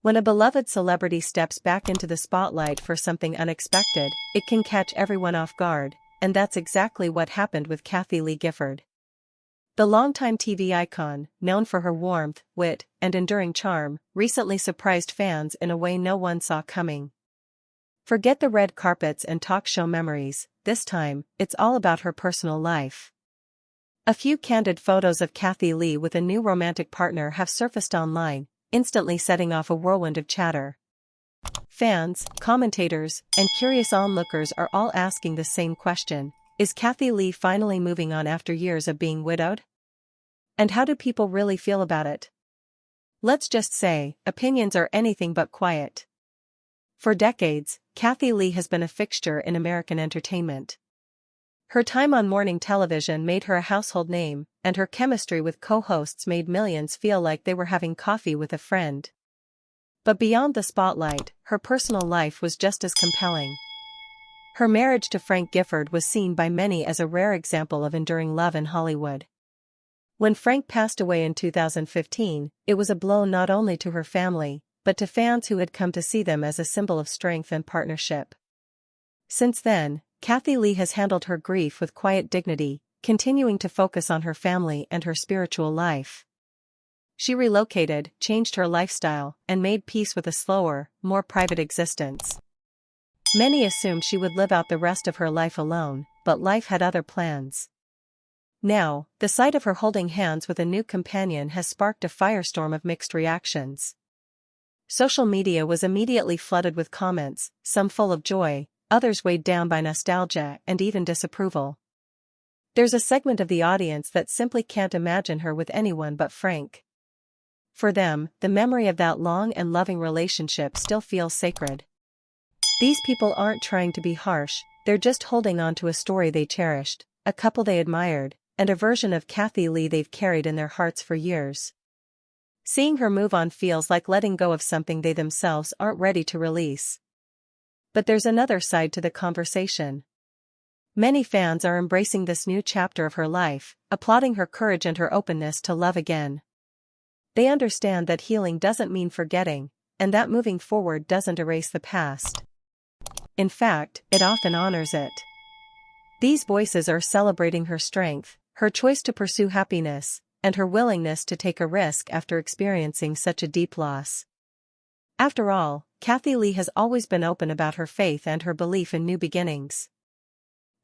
When a beloved celebrity steps back into the spotlight for something unexpected, it can catch everyone off guard, and that's exactly what happened with Kathie Lee Gifford. The longtime TV icon, known for her warmth, wit, and enduring charm, recently surprised fans in a way no one saw coming. Forget the red carpets and talk show memories, this time, it's all about her personal life. A few candid photos of Kathie Lee with a new romantic partner have surfaced online, instantly setting off a whirlwind of chatter. Fans, commentators, and curious onlookers are all asking the same question: is Kathie Lee finally moving on after years of being widowed? And how do people really feel about it? Let's just say, opinions are anything but quiet. For decades, Kathie Lee has been a fixture in American entertainment. Her time on morning television made her a household name, and her chemistry with co-hosts made millions feel like they were having coffee with a friend. But beyond the spotlight, her personal life was just as compelling. Her marriage to Frank Gifford was seen by many as a rare example of enduring love in Hollywood. When Frank passed away in 2015, it was a blow not only to her family, but to fans who had come to see them as a symbol of strength and partnership. Since then, Kathie Lee has handled her grief with quiet dignity, continuing to focus on her family and her spiritual life. She relocated, changed her lifestyle, and made peace with a slower, more private existence. Many assumed she would live out the rest of her life alone, but life had other plans. Now, the sight of her holding hands with a new companion has sparked a firestorm of mixed reactions. Social media was immediately flooded with comments, some full of joy, others weighed down by nostalgia and even disapproval. There's a segment of the audience that simply can't imagine her with anyone but Frank. For them, the memory of that long and loving relationship still feels sacred. These people aren't trying to be harsh, they're just holding on to a story they cherished, a couple they admired, and a version of Kathie Lee they've carried in their hearts for years. Seeing her move on feels like letting go of something they themselves aren't ready to release. But there's another side to the conversation. Many fans are embracing this new chapter of her life, applauding her courage and her openness to love again. They understand that healing doesn't mean forgetting, and that moving forward doesn't erase the past. In fact, it often honors it. These voices are celebrating her strength, her choice to pursue happiness, and her willingness to take a risk after experiencing such a deep loss. After all, Kathie Lee has always been open about her faith and her belief in new beginnings.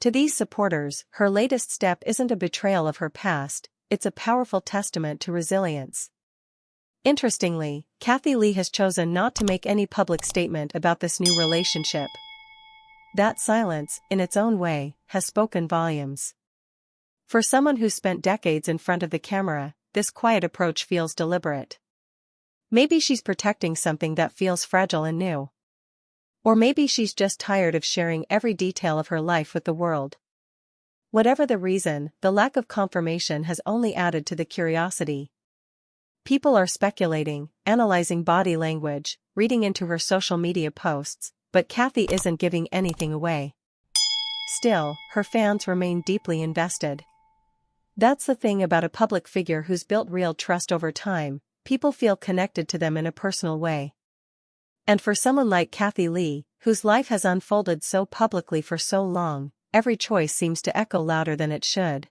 To these supporters, her latest step isn't a betrayal of her past, it's a powerful testament to resilience. Interestingly, Kathie Lee has chosen not to make any public statement about this new relationship. That silence, in its own way, has spoken volumes. For someone who spent decades in front of the camera, this quiet approach feels deliberate. Maybe she's protecting something that feels fragile and new. Or maybe she's just tired of sharing every detail of her life with the world. Whatever the reason, the lack of confirmation has only added to the curiosity. People are speculating, analyzing body language, reading into her social media posts, but Kathie isn't giving anything away. Still, her fans remain deeply invested. That's the thing about a public figure who's built real trust over time, people feel connected to them in a personal way. And for someone like Kathie Lee, whose life has unfolded so publicly for so long, every choice seems to echo louder than it should.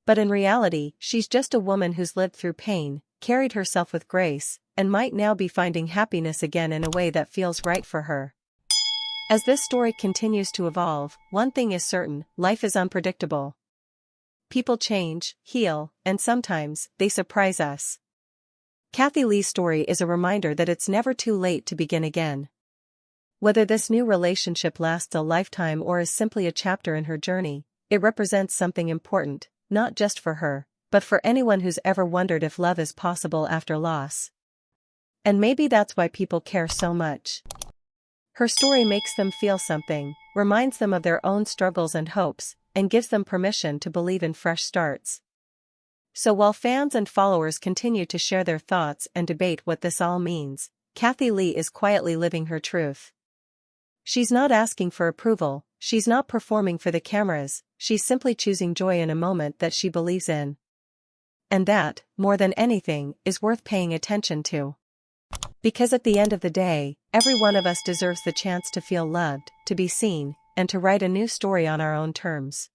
But in reality, she's just a woman who's lived through pain, carried herself with grace, and might now be finding happiness again in a way that feels right for her. As this story continues to evolve, one thing is certain: life is unpredictable. People change, heal, and sometimes, they surprise us. Kathie Lee's story is a reminder that it's never too late to begin again. Whether this new relationship lasts a lifetime or is simply a chapter in her journey, it represents something important, not just for her, but for anyone who's ever wondered if love is possible after loss. And maybe that's why people care so much. Her story makes them feel something, reminds them of their own struggles and hopes, and gives them permission to believe in fresh starts. So while fans and followers continue to share their thoughts and debate what this all means, Kathie Lee is quietly living her truth. She's not asking for approval, she's not performing for the cameras, she's simply choosing joy in a moment that she believes in. And that, more than anything, is worth paying attention to. Because at the end of the day, every one of us deserves the chance to feel loved, to be seen, and to write a new story on our own terms.